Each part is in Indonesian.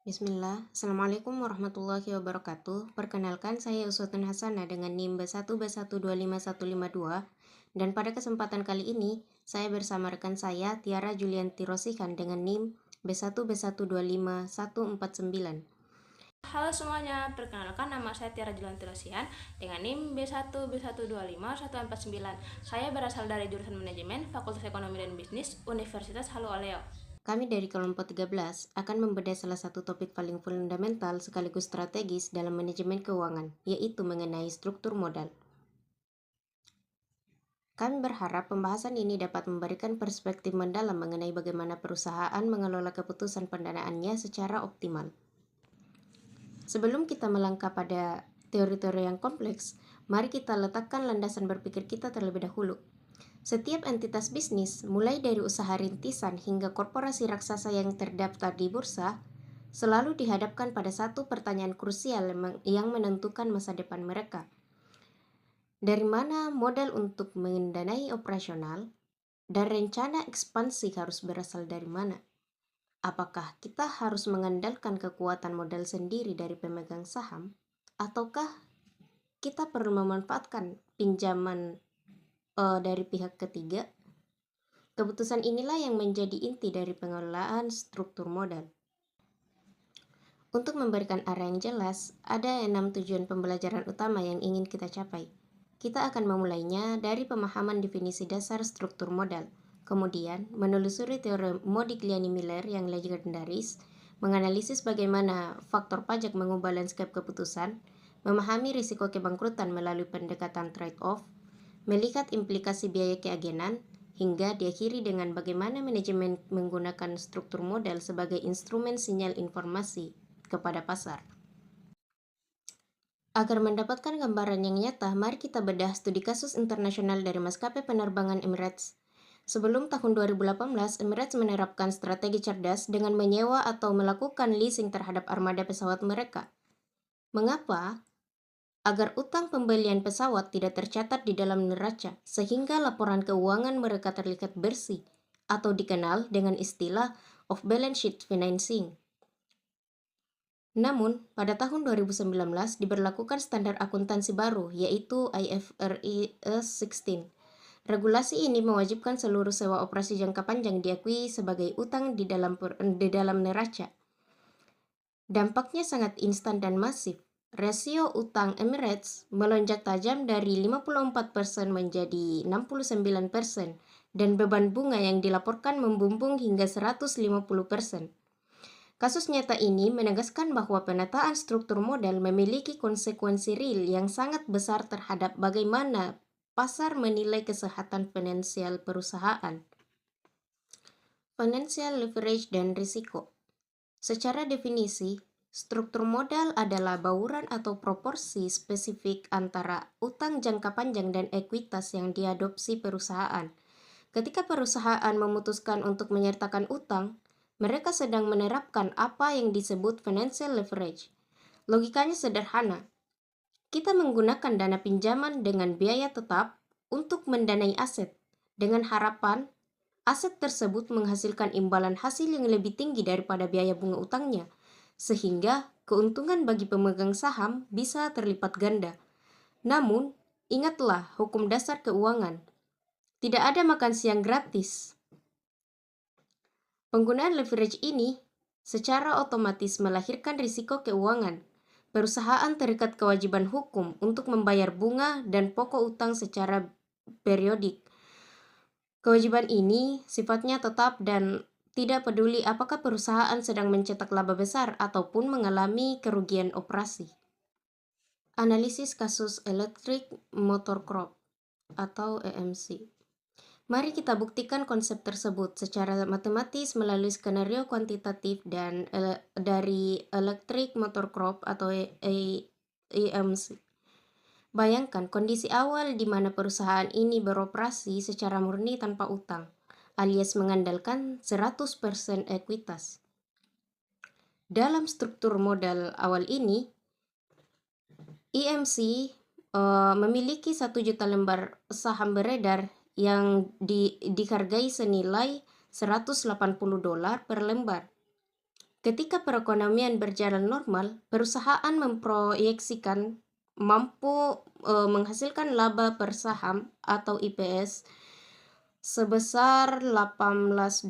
Bismillah, Assalamualaikum warahmatullahi wabarakatuh. Perkenalkan, saya Uswatun Hasanah dengan NIM B1B125152 dan pada kesempatan kali ini, saya bersama rekan saya Tiara Julianti Rosikan dengan NIM B1B125149. Halo semuanya, perkenalkan nama saya Tiara Julianti Rosihan dengan NIM B1B1251149. Saya berasal dari jurusan Manajemen, Fakultas Ekonomi dan Bisnis, Universitas Halu Oleo. Kami dari kelompok 13 akan membedah salah satu topik paling fundamental sekaligus strategis dalam manajemen keuangan, yaitu mengenai struktur modal. Kami berharap pembahasan ini dapat memberikan perspektif mendalam mengenai bagaimana perusahaan mengelola keputusan pendanaannya secara optimal. Sebelum kita melangkah pada teori-teori yang kompleks, mari kita letakkan landasan berpikir kita terlebih dahulu. Setiap entitas bisnis, mulai dari usaha rintisan hingga korporasi raksasa yang terdaftar di bursa, selalu dihadapkan pada satu pertanyaan krusial yang menentukan masa depan mereka. Dari mana modal untuk mendanai operasional? Dan rencana ekspansi harus berasal dari mana? Apakah kita harus mengandalkan kekuatan modal sendiri dari pemegang saham? Ataukah kita perlu memanfaatkan pinjaman dari pihak ketiga? Keputusan inilah yang menjadi inti dari pengelolaan struktur modal. Untuk memberikan arah yang jelas, ada 6 tujuan pembelajaran utama yang ingin kita capai. Kita akan memulainya dari pemahaman definisi dasar struktur modal, kemudian menelusuri teori Modigliani-Miller yang legendaris, menganalisis bagaimana faktor pajak mengubah lanskap keputusan, memahami risiko kebangkrutan melalui pendekatan trade-off, melihat implikasi biaya keagenan, hingga diakhiri dengan bagaimana manajemen menggunakan struktur modal sebagai instrumen sinyal informasi kepada pasar. Agar mendapatkan gambaran yang nyata, mari kita bedah studi kasus internasional dari maskapai penerbangan Emirates. Sebelum tahun 2018, Emirates menerapkan strategi cerdas dengan menyewa atau melakukan leasing terhadap armada pesawat mereka. Mengapa? Agar utang pembelian pesawat tidak tercatat di dalam neraca, sehingga laporan keuangan mereka terlihat bersih, atau dikenal dengan istilah off-balance sheet financing. Namun, pada tahun 2019 diberlakukan standar akuntansi baru, yaitu IFRS 16. Regulasi ini mewajibkan seluruh sewa operasi jangka panjang diakui sebagai utang di dalam neraca. Dampaknya sangat instan dan masif. Rasio utang Emirates melonjak tajam dari 54% menjadi 69%, dan beban bunga yang dilaporkan membumbung hingga 150%. Kasus nyata ini menegaskan bahwa penataan struktur modal memiliki konsekuensi real yang sangat besar terhadap bagaimana pasar menilai kesehatan finansial perusahaan. Financial leverage dan risiko. Secara definisi, struktur modal adalah bauran atau proporsi spesifik antara utang jangka panjang dan ekuitas yang diadopsi perusahaan. Ketika perusahaan memutuskan untuk menyertakan utang, mereka sedang menerapkan apa yang disebut financial leverage. Logikanya sederhana. Kita menggunakan dana pinjaman dengan biaya tetap untuk mendanai aset, dengan harapan aset tersebut menghasilkan imbalan hasil yang lebih tinggi daripada biaya bunga utangnya, sehingga keuntungan bagi pemegang saham bisa terlipat ganda. Namun, ingatlah hukum dasar keuangan. Tidak ada makan siang gratis. Penggunaan leverage ini secara otomatis melahirkan risiko keuangan. Perusahaan terikat kewajiban hukum untuk membayar bunga dan pokok utang secara periodik. Kewajiban ini sifatnya tetap dan tidak peduli apakah perusahaan sedang mencetak laba besar ataupun mengalami kerugian operasi. Analisis kasus Electric Motor Corp atau EMC. Mari kita buktikan konsep tersebut secara matematis melalui skenario kuantitatif dan dari Electric Motor Corp atau EMC. Bayangkan kondisi awal di mana perusahaan ini beroperasi secara murni tanpa utang, alias mengandalkan 100% ekuitas. Dalam struktur modal awal ini, EMC memiliki 1 juta lembar saham beredar yang dihargai senilai $180 per lembar. Ketika perekonomian berjalan normal, perusahaan memproyeksikan mampu menghasilkan laba per saham atau IPS sebesar $18.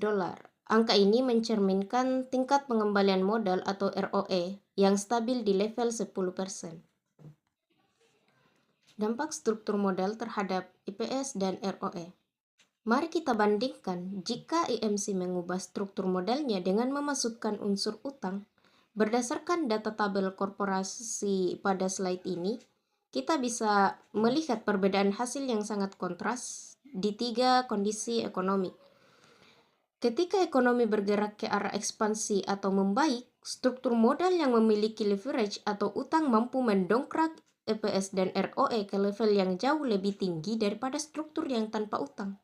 Angka ini mencerminkan tingkat pengembalian modal atau ROE yang stabil di level 10%. Dampak struktur modal terhadap IPS dan ROE. Mari kita bandingkan jika IMC mengubah struktur modalnya dengan memasukkan unsur utang. Berdasarkan data tabel korporasi pada slide ini, kita bisa melihat perbedaan hasil yang sangat kontras di 3 kondisi ekonomi. Ketika ekonomi bergerak ke arah ekspansi atau membaik, struktur modal yang memiliki leverage atau utang mampu mendongkrak EPS dan ROE ke level yang jauh lebih tinggi daripada struktur yang tanpa utang.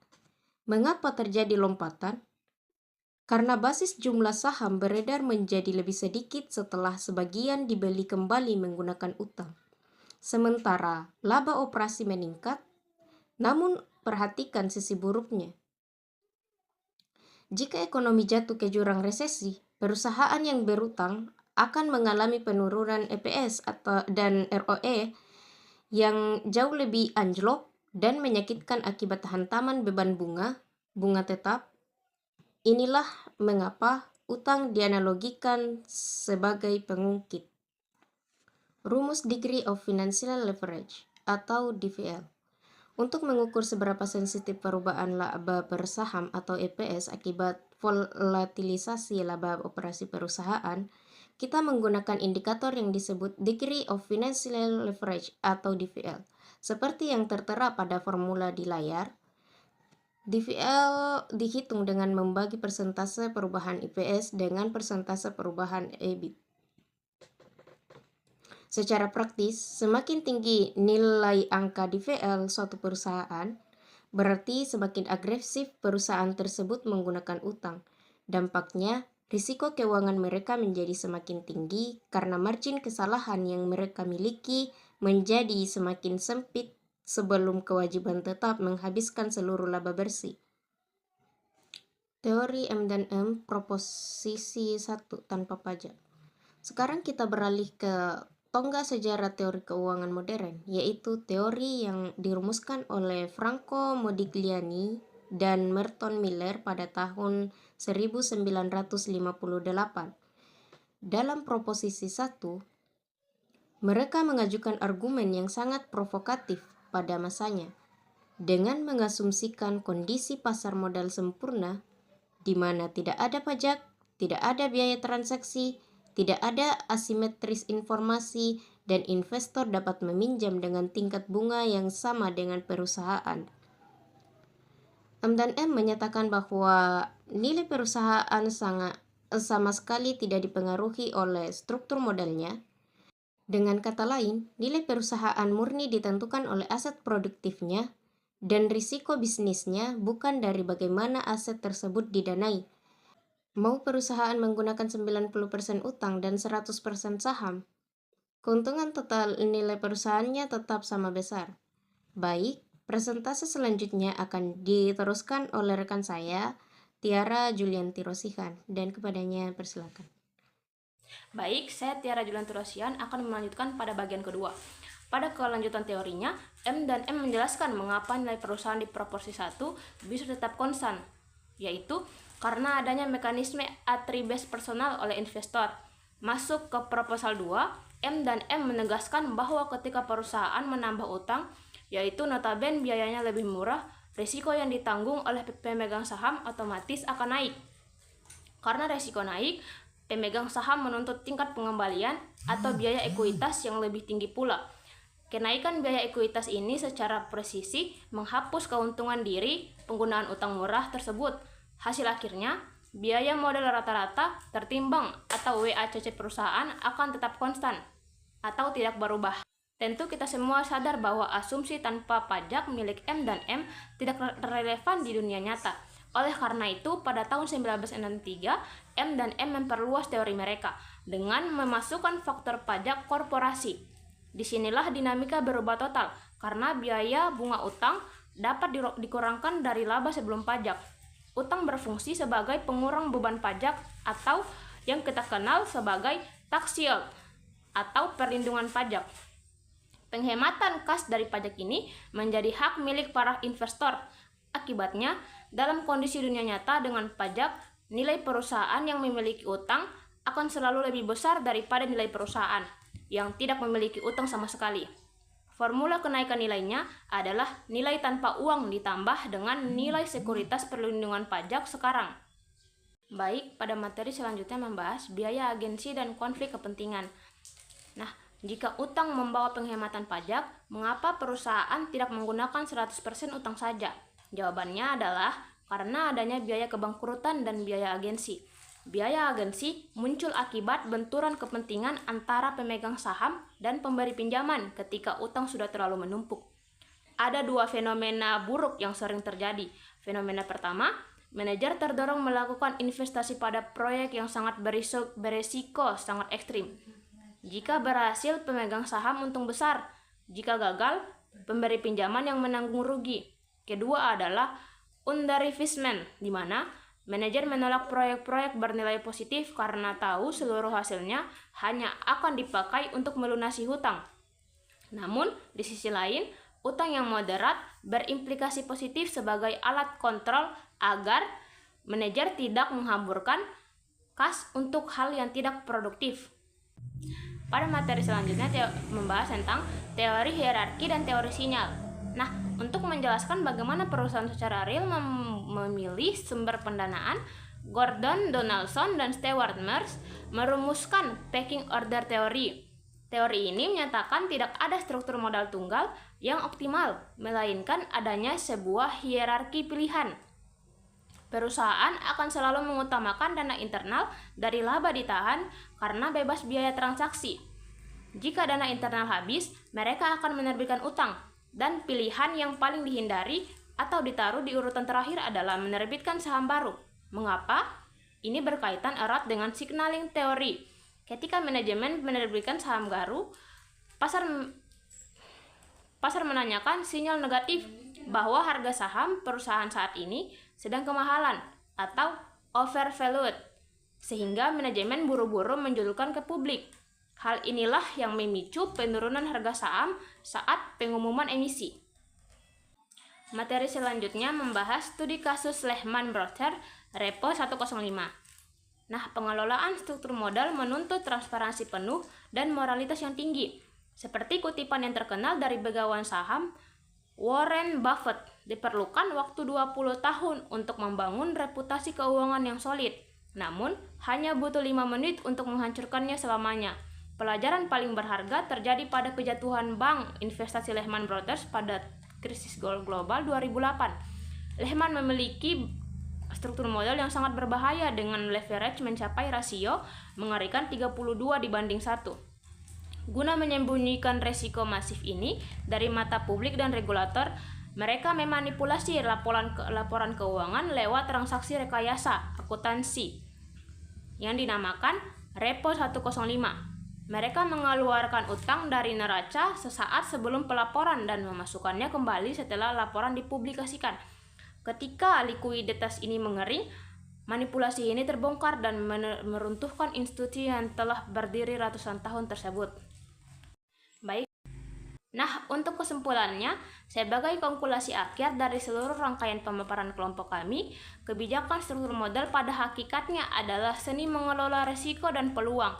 Mengapa terjadi lompatan? Karena basis jumlah saham beredar menjadi lebih sedikit setelah sebagian dibeli kembali menggunakan utang. Sementara laba operasi meningkat, namun perhatikan sisi buruknya. Jika ekonomi jatuh ke jurang resesi, perusahaan yang berutang akan mengalami penurunan EPS dan ROE yang jauh lebih anjlok dan menyakitkan akibat hantaman beban bunga tetap. Inilah mengapa utang dianalogikan sebagai pengungkit. Rumus Degree of Financial Leverage atau DVL. Untuk mengukur seberapa sensitif perubahan laba per saham atau EPS akibat volatilisasi laba operasi perusahaan, kita menggunakan indikator yang disebut Degree of Financial Leverage atau DVL. Seperti yang tertera pada formula di layar, DVL dihitung dengan membagi persentase perubahan IPS dengan persentase perubahan EBIT. Secara praktis, semakin tinggi nilai angka DVL suatu perusahaan, berarti semakin agresif perusahaan tersebut menggunakan utang. Dampaknya, risiko keuangan mereka menjadi semakin tinggi karena margin kesalahan yang mereka miliki menjadi semakin sempit sebelum kewajiban tetap menghabiskan seluruh laba bersih. Teori M&M proposisi 1 tanpa pajak. Sekarang kita beralih ke tonggak sejarah teori keuangan modern, yaitu teori yang dirumuskan oleh Franco Modigliani dan Merton Miller pada tahun 1958. Dalam proposisi 1, mereka mengajukan argumen yang sangat provokatif pada masanya, dengan mengasumsikan kondisi pasar modal sempurna, di mana tidak ada pajak, tidak ada biaya transaksi, tidak ada asimetris informasi, dan investor dapat meminjam dengan tingkat bunga yang sama dengan perusahaan. M&M menyatakan bahwa nilai perusahaan sama sekali tidak dipengaruhi oleh struktur modalnya. Dengan kata lain, nilai perusahaan murni ditentukan oleh aset produktifnya dan risiko bisnisnya bukan dari bagaimana aset tersebut didanai. Mau perusahaan menggunakan 90% utang dan 100% saham, keuntungan total nilai perusahaannya tetap sama besar. Baik, presentase selanjutnya akan diteruskan oleh rekan saya, Tiara Julianti Rosihan, dan kepadanya persilakan. Baik, saya Tiara Julianti Rosihan akan melanjutkan pada bagian kedua. Pada kelanjutan teorinya, M dan M menjelaskan mengapa nilai perusahaan di proporsi 1 bisa tetap konstan, yaitu karena adanya mekanisme attribute personal oleh investor. Masuk ke proposal 2, M dan M menegaskan bahwa ketika perusahaan menambah utang, yaitu notabene biayanya lebih murah, risiko yang ditanggung oleh pemegang saham otomatis akan naik. Karena risiko naik, pemegang saham menuntut tingkat pengembalian atau biaya ekuitas yang lebih tinggi pula. Kenaikan biaya ekuitas ini secara presisi menghapus keuntungan diri penggunaan utang murah tersebut. Hasil akhirnya, biaya modal rata-rata tertimbang atau WACC perusahaan akan tetap konstan atau tidak berubah. Tentu kita semua sadar bahwa asumsi tanpa pajak milik M dan M tidak relevan di dunia nyata. Oleh karena itu, pada tahun 1963, M dan M memperluas teori mereka dengan memasukkan faktor pajak korporasi. Disinilah dinamika berubah total, karena biaya bunga utang dapat dikurangkan dari laba sebelum pajak. Utang berfungsi sebagai pengurang beban pajak atau yang kita kenal sebagai tax shield atau perlindungan pajak. Penghematan kas dari pajak ini menjadi hak milik para investor. Akibatnya, dalam kondisi dunia nyata dengan pajak, nilai perusahaan yang memiliki utang akan selalu lebih besar daripada nilai perusahaan yang tidak memiliki utang sama sekali. Formula kenaikan nilainya adalah nilai tanpa uang ditambah dengan nilai sekuritas perlindungan pajak sekarang. Baik, pada materi selanjutnya membahas biaya agensi dan konflik kepentingan. Nah, jika utang membawa penghematan pajak, mengapa perusahaan tidak menggunakan 100% utang saja? Jawabannya adalah karena adanya biaya kebangkrutan dan biaya agensi. Biaya agensi muncul akibat benturan kepentingan antara pemegang saham dan pemberi pinjaman ketika utang sudah terlalu menumpuk. Ada dua fenomena buruk yang sering terjadi. Fenomena pertama, manajer terdorong melakukan investasi pada proyek yang sangat beresiko sangat ekstrim. Jika berhasil, pemegang saham untung besar. Jika gagal, pemberi pinjaman yang menanggung rugi. Kedua adalah underinvestment, di mana manajer menolak proyek-proyek bernilai positif karena tahu seluruh hasilnya hanya akan dipakai untuk melunasi hutang. Namun, di sisi lain, utang yang moderat berimplikasi positif sebagai alat kontrol agar manajer tidak menghamburkan kas untuk hal yang tidak produktif. Pada materi selanjutnya membahas tentang teori hierarki dan teori sinyal. Nah, untuk menjelaskan bagaimana perusahaan secara real memilih sumber pendanaan, Gordon Donaldson dan Stewart Merz merumuskan pecking order teori. Teori ini menyatakan tidak ada struktur modal tunggal yang optimal, melainkan adanya sebuah hierarki pilihan. Perusahaan akan selalu mengutamakan dana internal dari laba ditahan karena bebas biaya transaksi. Jika dana internal habis, mereka akan menerbitkan utang, dan pilihan yang paling dihindari atau ditaruh di urutan terakhir adalah menerbitkan saham baru. Mengapa? Ini berkaitan erat dengan signaling teori. Ketika manajemen menerbitkan saham baru, pasar menanyakan sinyal negatif bahwa harga saham perusahaan saat ini sedang kemahalan atau overvalued, sehingga manajemen buru-buru menjulukan ke publik. Hal inilah yang memicu penurunan harga saham saat pengumuman emisi. Materi selanjutnya membahas studi kasus Lehman Brothers Repo 105. Nah, pengelolaan struktur modal menuntut transparansi penuh dan moralitas yang tinggi. Seperti kutipan yang terkenal dari begawan saham Warren Buffett, diperlukan waktu 20 tahun untuk membangun reputasi keuangan yang solid. Namun, hanya butuh 5 menit untuk menghancurkannya selamanya. Pelajaran paling berharga terjadi pada kejatuhan bank investasi Lehman Brothers pada krisis global 2008. Lehman memiliki struktur modal yang sangat berbahaya dengan leverage mencapai rasio mengerikan 32:1. Guna menyembunyikan resiko masif ini dari mata publik dan regulator, mereka memanipulasi laporan keuangan lewat transaksi rekayasa akuntansi yang dinamakan Repo 105. Mereka mengeluarkan utang dari neraca sesaat sebelum pelaporan dan memasukkannya kembali setelah laporan dipublikasikan. Ketika likuiditas ini mengering, manipulasi ini terbongkar dan meruntuhkan institusi yang telah berdiri ratusan tahun tersebut. Baik. Nah, untuk kesimpulannya, sebagai konkludasi akhir dari seluruh rangkaian pemaparan kelompok kami, kebijakan struktur modal pada hakikatnya adalah seni mengelola risiko dan peluang.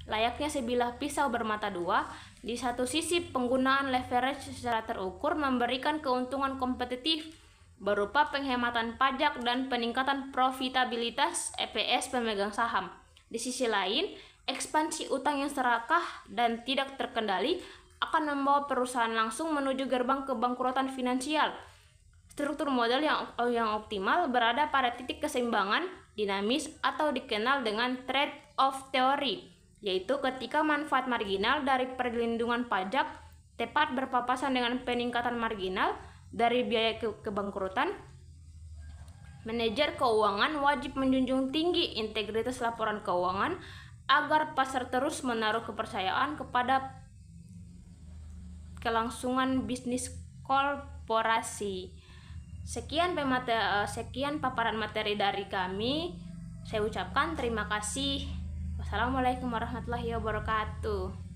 Layaknya sebilah pisau bermata dua, di satu sisi penggunaan leverage secara terukur memberikan keuntungan kompetitif berupa penghematan pajak dan peningkatan profitabilitas EPS pemegang saham. Di sisi lain, ekspansi utang yang serakah dan tidak terkendali akan membawa perusahaan langsung menuju gerbang kebangkrutan finansial. Struktur modal yang optimal berada pada titik keseimbangan dinamis atau dikenal dengan trade-off teori, yaitu ketika manfaat marginal dari perlindungan pajak tepat berpapasan dengan peningkatan marginal dari biaya kebangkrutan. Manajer keuangan wajib menjunjung tinggi integritas laporan keuangan agar pasar terus menaruh kepercayaan kepada kelangsungan bisnis korporasi. Sekian paparan materi dari kami. Saya ucapkan terima kasih. Assalamualaikum warahmatullahi wabarakatuh.